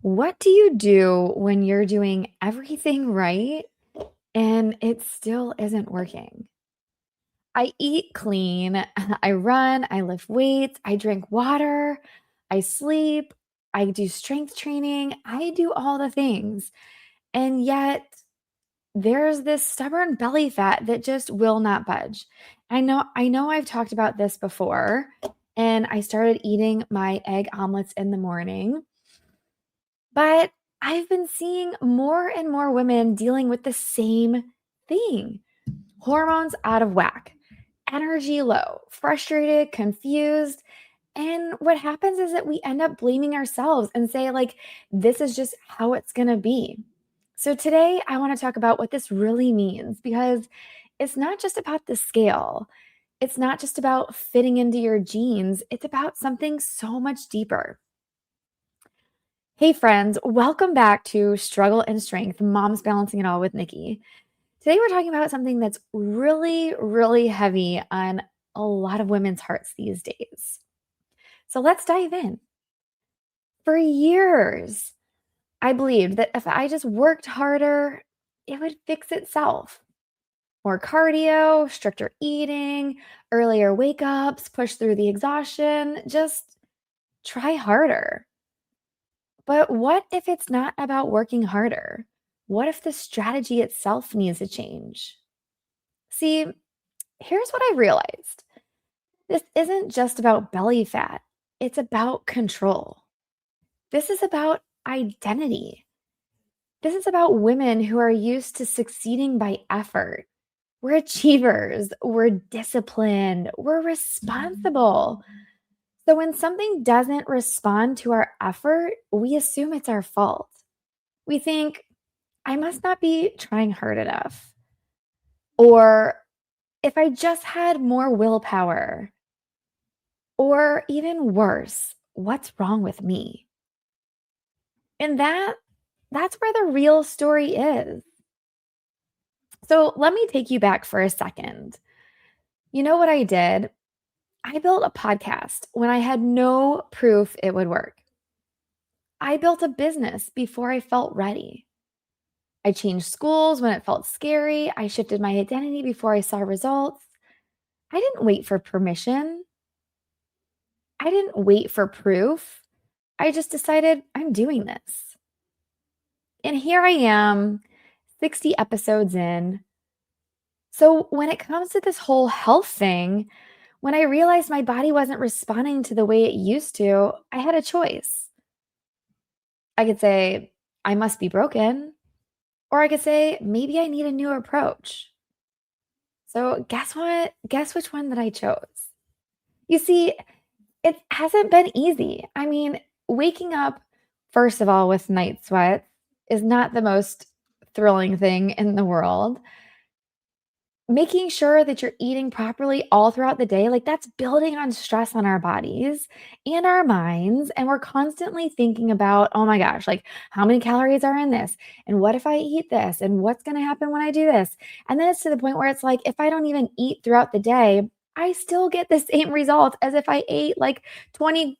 What do you do when you're doing everything right and it still isn't working? I eat clean, I run, I lift weights, I drink water, I sleep, I do strength training, I do all the things. And yet there's this stubborn belly fat that just will not budge. I know I've talked about this before, and I started eating my egg omelets in the morning. But I've been seeing more and more women dealing with the same thing: hormones out of whack, energy low, frustrated, confused. And what happens is that we end up blaming ourselves and say, like, this is just how it's going to be. So today, I want to talk about what this really means because it's not just about the scale. It's not just about fitting into your jeans. It's about something so much deeper. Hey, friends, welcome back to Struggle and Strength Moms Balancing It All with Nikki. Today, we're talking about something that's really, really heavy on a lot of women's hearts these days. So let's dive in. For years, I believed that if I just worked harder, it would fix itself. More cardio, stricter eating, earlier wake ups, push through the exhaustion, just try harder. But what if it's not about working harder? What if the strategy itself needs to change? See, here's what I realized: this isn't just about belly fat, it's about control. This is about identity. This is about women who are used to succeeding by effort. We're achievers, we're disciplined, we're responsible. So when something doesn't respond to our effort, we assume it's our fault. We think, I must not be trying hard enough. Or if I just had more willpower. Or even worse, what's wrong with me? And that's where the real story is. So let me take you back for a second. You know what I did? I built a podcast when I had no proof it would work. I built a business before I felt ready. I changed schools when it felt scary. I shifted my identity before I saw results. I didn't wait for permission. I didn't wait for proof. I just decided I'm doing this. And here I am, 60 episodes in. So when it comes to this whole health thing, when I realized my body wasn't responding to the way it used to, I had a choice. I could say, I must be broken, or I could say, maybe I need a new approach. So guess what? Guess which one that I chose? You see, it hasn't been easy. I mean, waking up, first of all, with night sweats is not the most thrilling thing in the world. Making sure that you're eating properly all throughout the day, like, that's building on stress on our bodies and our minds. And we're constantly thinking about, oh my gosh, like, how many calories are in this? And what if I eat this? And what's going to happen when I do this? And then it's to the point where it's like, if I don't even eat throughout the day, I still get the same results as if I ate like 20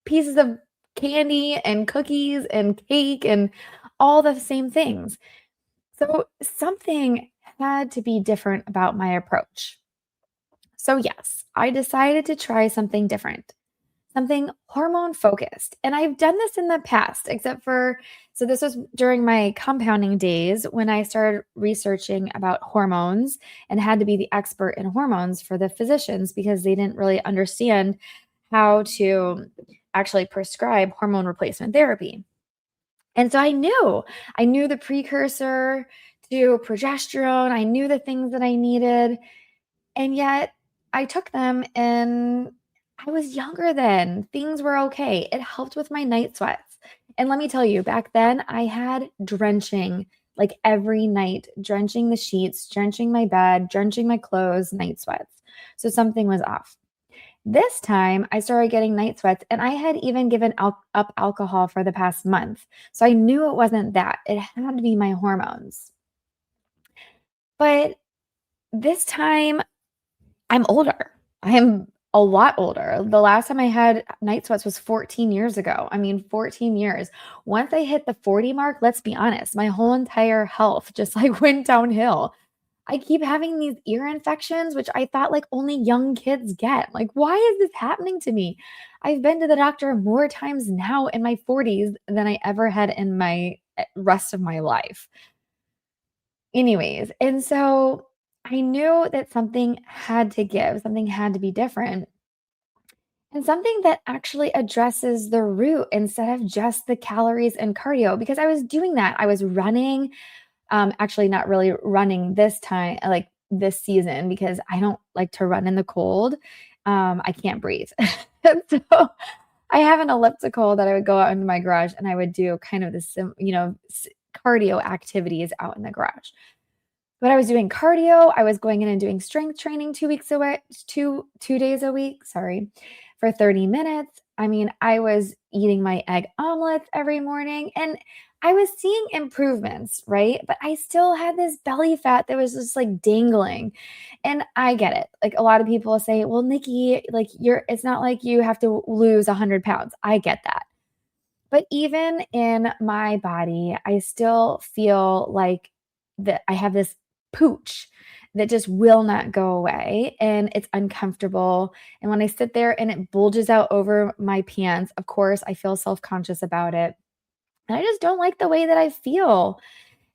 pieces of candy and cookies and cake and all the same things. So something had to be different about my approach. So, yes, I decided to try something different, something hormone focused. And I've done this in the past, except for, so this was during my compounding days when I started researching about hormones and had to be the expert in hormones for the physicians because they didn't really understand how to actually prescribe hormone replacement therapy. And so I knew the precursor to progesterone. I knew the things that I needed. And yet I took them and I was younger then. Things were okay. It helped with my night sweats. And let me tell you, back then I had drenching, like every night, drenching the sheets, drenching my bed, drenching my clothes, night sweats. So something was off. This time, I started getting night sweats, and I had even given up alcohol for the past month. So I knew it wasn't that. It had to be my hormones. But this time, I'm older. I am a lot older. The last time I had night sweats was 14 years ago. I mean, 14 years. Once I hit the 40 mark, let's be honest, my whole entire health just like went downhill. I keep having these ear infections, which I thought like only young kids get. Like, why is this happening to me? I've been to the doctor more times now in my 40s than I ever had in my rest of my life. Anyways, and so I knew that something had to give, something had to be different, and something that actually addresses the root instead of just the calories and cardio because I was doing that. I was running, actually not really running this time, like this season, because I don't like to run in the cold. I can't breathe. And so I have an elliptical that I would go out into my garage and I would do kind of this, cardio activities out in the garage. But I was doing cardio, I was going in and doing strength training 2 weeks away, 2 days a week, sorry, for 30 minutes. I mean, I was eating my egg omelets every morning and I was seeing improvements, right? But I still had this belly fat that was just like dangling. And I get it. Like a lot of people say, well, Nikki, like it's not like you have to lose 100 pounds. I get that. But even in my body, I still feel like that I have this pooch that just will not go away and it's uncomfortable. And when I sit there and it bulges out over my pants, of course, I feel self-conscious about it. And I just don't like the way that I feel.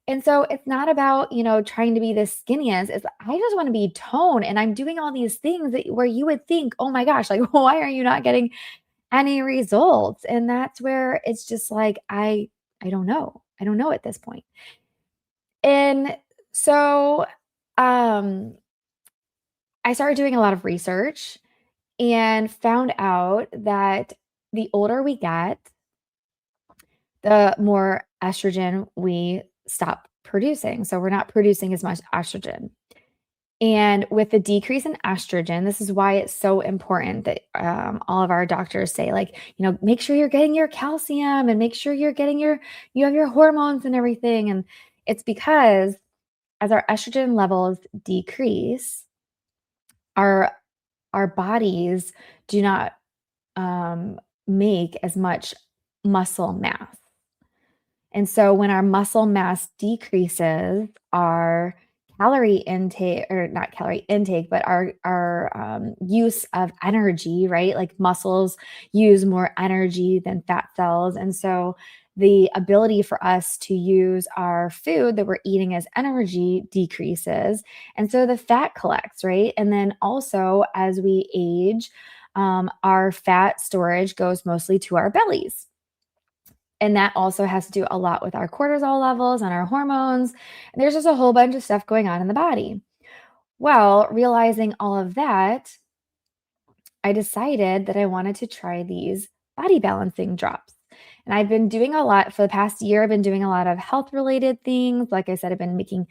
And so it's not about, trying to be the skinniest. It's I just want to be toned and I'm doing all these things that where you would think, "Oh my gosh, like why are you not getting any results?" And that's where it's just like I don't know. I don't know at this point. And so um I started doing a lot of research and found out that the older we get, the more estrogen we stop producing. So we're not producing as much estrogen. And with the decrease in estrogen, this is why it's so important that all of our doctors say, like, make sure you're getting your calcium and make sure you have your hormones and everything. And it's because as our estrogen levels decrease, our our bodies do not make as much muscle mass. And so when our muscle mass decreases, our calorie intake, or not calorie intake, but our use of energy, right? Like muscles use more energy than fat cells. And so the ability for us to use our food that we're eating as energy decreases. And so the fat collects, right? And then also as we age, our fat storage goes mostly to our bellies. And that also has to do a lot with our cortisol levels and our hormones. And there's just a whole bunch of stuff going on in the body. Well, realizing all of that, I decided that I wanted to try these body balancing drops. And I've been doing a lot for the past year. I've been doing a lot of health related things. Like I said, I've been making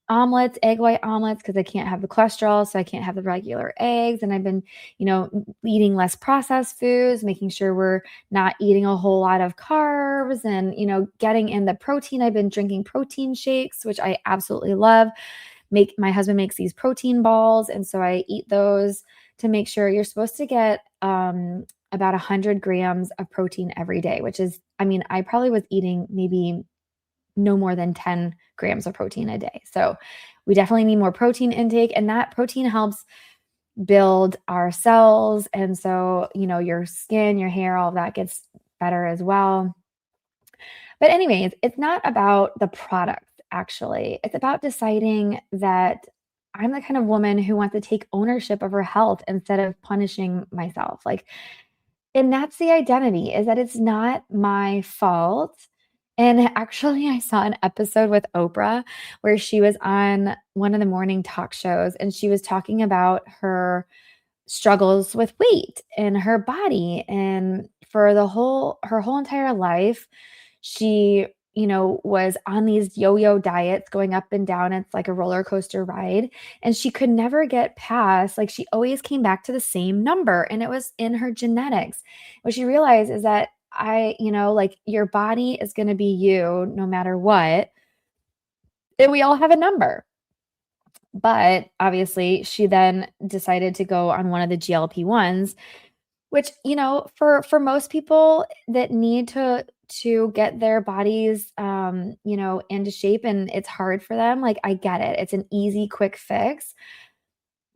omelets, egg white omelets, because I can't have the cholesterol, so I can't have the regular eggs. And I've been, eating less processed foods, making sure we're not eating a whole lot of carbs and, getting in the protein. I've been drinking protein shakes, which I absolutely love. My husband makes these protein balls, and so I eat those to make sure you're supposed to get about 100 grams of protein every day, which is, I mean, I probably was eating maybe no more than 10 grams of protein a day. So we definitely need more protein intake, and that protein helps build our cells. And so, your skin, your hair, all of that gets better as well. But anyways, it's not about the product actually. It's about deciding that I'm the kind of woman who wants to take ownership of her health instead of punishing myself. Like, and that's the identity, is that it's not my fault. And actually, I saw an episode with Oprah where she was on one of the morning talk shows and she was talking about her struggles with weight in her body. And for her whole entire life, she, was on these yo-yo diets going up and down. It's like a roller coaster ride. And she could never get past, like, she always came back to the same number, and it was in her genetics. What she realized is that like, your body is going to be you no matter what. And we all have a number. But obviously, she then decided to go on one of the GLP-1s, which, for most people that need to get their bodies, into shape and it's hard for them, like, I get it. It's an easy, quick fix.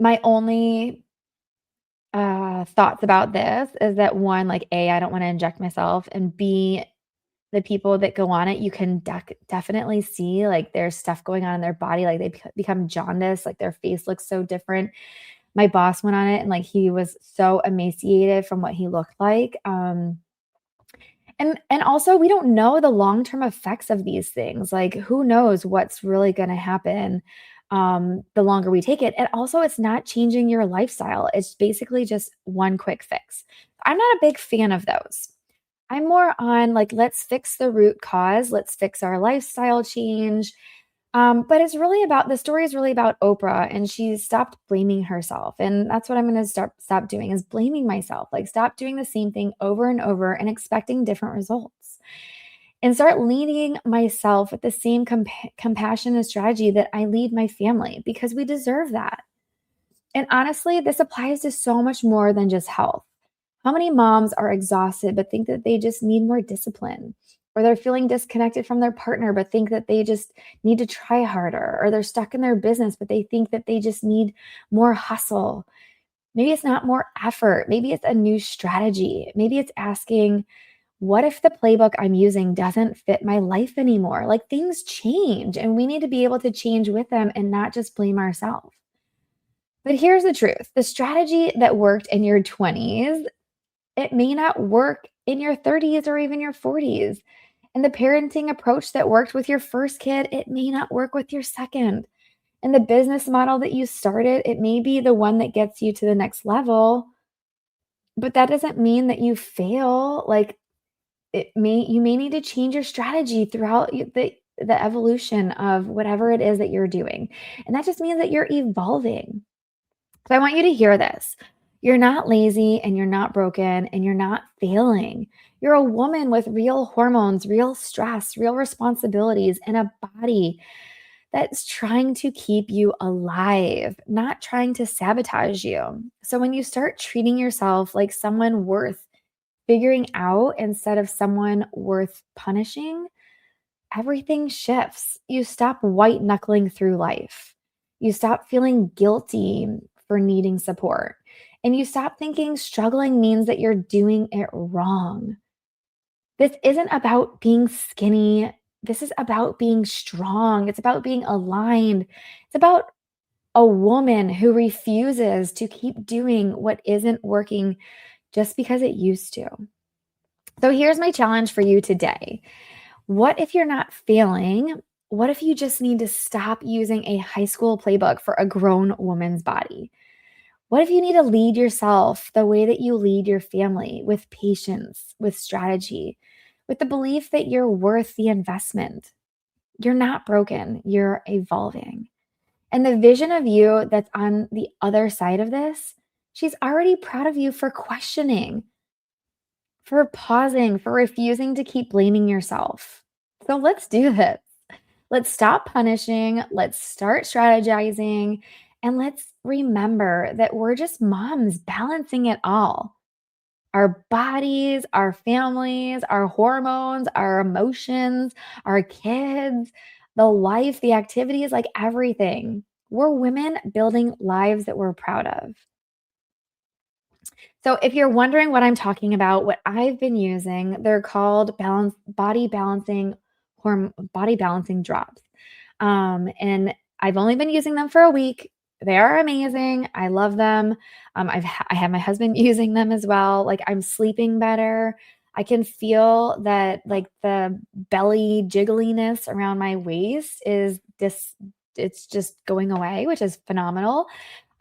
My only, thoughts about this is that, 1, like, A, I don't wanna inject myself, and B, the people that go on it, you can definitely see, like, there's stuff going on in their body, like, they become jaundiced, like, their face looks so different. My boss went on it, and, like, he was so emaciated from what he looked like, and also, we don't know the long-term effects of these things, like, who knows what's really gonna happen, the longer we take it, and also, it's not changing your lifestyle, it's basically just one quick fix. I'm not a big fan of those. I'm more on, like, let's fix the root cause, let's fix our lifestyle change, but the story is really about Oprah, and she stopped blaming herself, and that's what I'm gonna stop doing is blaming myself, like, stop doing the same thing over and over and expecting different results, and start leading myself with the same compassion and strategy that I lead my family, because we deserve that. And honestly, this applies to so much more than just health. How many moms are exhausted but think that they just need more discipline? Or they're feeling disconnected from their partner but think that they just need to try harder? Or they're stuck in their business but they think that they just need more hustle? Maybe it's not more effort. Maybe it's a new strategy. Maybe it's asking, what if the playbook I'm using doesn't fit my life anymore? Like, things change and we need to be able to change with them and not just blame ourselves. But here's the truth, the strategy that worked in your 20s, it may not work in your 30s or even your 40s. And the parenting approach that worked with your first kid, it may not work with your second. And the business model that you started, it may be the one that gets you to the next level, but that doesn't mean that you fail. Like, you may need to change your strategy throughout the evolution of whatever it is that you're doing. And that just means that you're evolving. So I want you to hear this. You're not lazy and you're not broken and you're not failing. You're a woman with real hormones, real stress, real responsibilities, and a body that's trying to keep you alive, not trying to sabotage you. So when you start treating yourself like someone worth figuring out instead of someone worth punishing, everything shifts. You stop white knuckling through life. You stop feeling guilty for needing support. And you stop thinking struggling means that you're doing it wrong. This isn't about being skinny. This is about being strong. It's about being aligned. It's about a woman who refuses to keep doing what isn't working just because it used to. So here's my challenge for you today. What if you're not failing? What if you just need to stop using a high school playbook for a grown woman's body? What if you need to lead yourself the way that you lead your family, with patience, with strategy, with the belief that you're worth the investment? You're not broken, you're evolving. And the vision of you that's on the other side of this, she's already proud of you for questioning, for pausing, for refusing to keep blaming yourself. So let's do this. Let's stop punishing, let's start strategizing, and let's remember that we're just moms balancing it all. Our bodies, our families, our hormones, our emotions, our kids, the life, the activities, like everything. We're women building lives that we're proud of. So if you're wondering what I'm talking about, what I've been using, they're called body balancing drops. And I've only been using them for a week. They are amazing. I love them. I have my husband using them as well. Like, I'm sleeping better. I can feel that, like, the belly jiggliness around my waist is this it's just going away, which is phenomenal.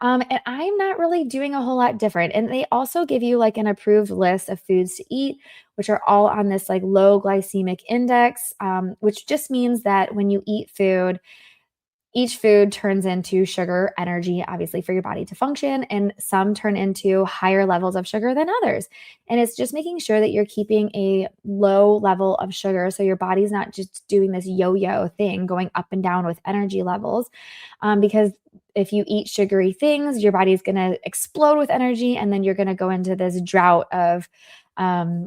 And I'm not really doing a whole lot different. And they also give you like an approved list of foods to eat, which are all on this like low glycemic index, which just means that when you eat food, Each food turns into sugar energy, obviously, for your body to function, and some turn into higher levels of sugar than others. And it's just making sure that you're keeping a low level of sugar so your body's not just doing this yo yo thing, going up and down with energy levels. Because if you eat sugary things, your body's going to explode with energy, and then you're going to go into this drought of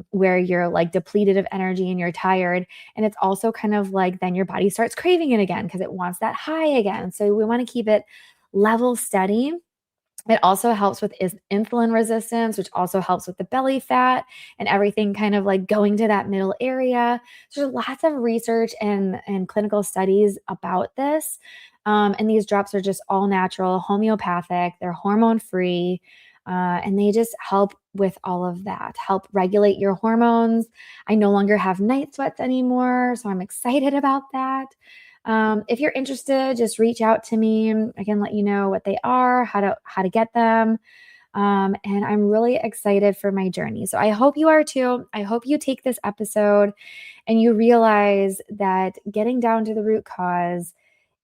where you're like depleted of energy and you're tired. And it's also kind of like then your body starts craving it again because it wants that high again. So we want to keep it level steady. It also helps with insulin resistance, which also helps with the belly fat and everything kind of like going to that middle area. So there's lots of research and clinical studies about this. And these drops are just all natural, homeopathic, they're hormone free, and they just help with all of that, help regulate your hormones. I no longer have night sweats anymore, so I'm excited about that. If you're interested, just reach out to me. I can let you know what they are, how to get them. And I'm really excited for my journey. So I hope you are too. I hope you take this episode and you realize that getting down to the root cause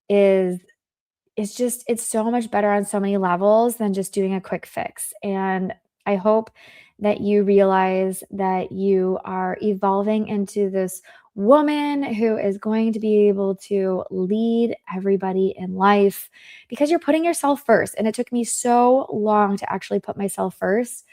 is it's so much better on so many levels than just doing a quick fix. And I hope that you realize that you are evolving into this woman who is going to be able to lead everybody in life because you're putting yourself first. And it took me so long to actually put myself first.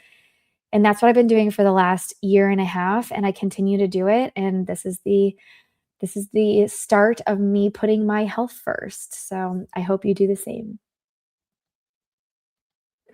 And that's what I've been doing for the last year and a half. And I continue to do it. And this is the start of me putting my health first. So I hope you do the same.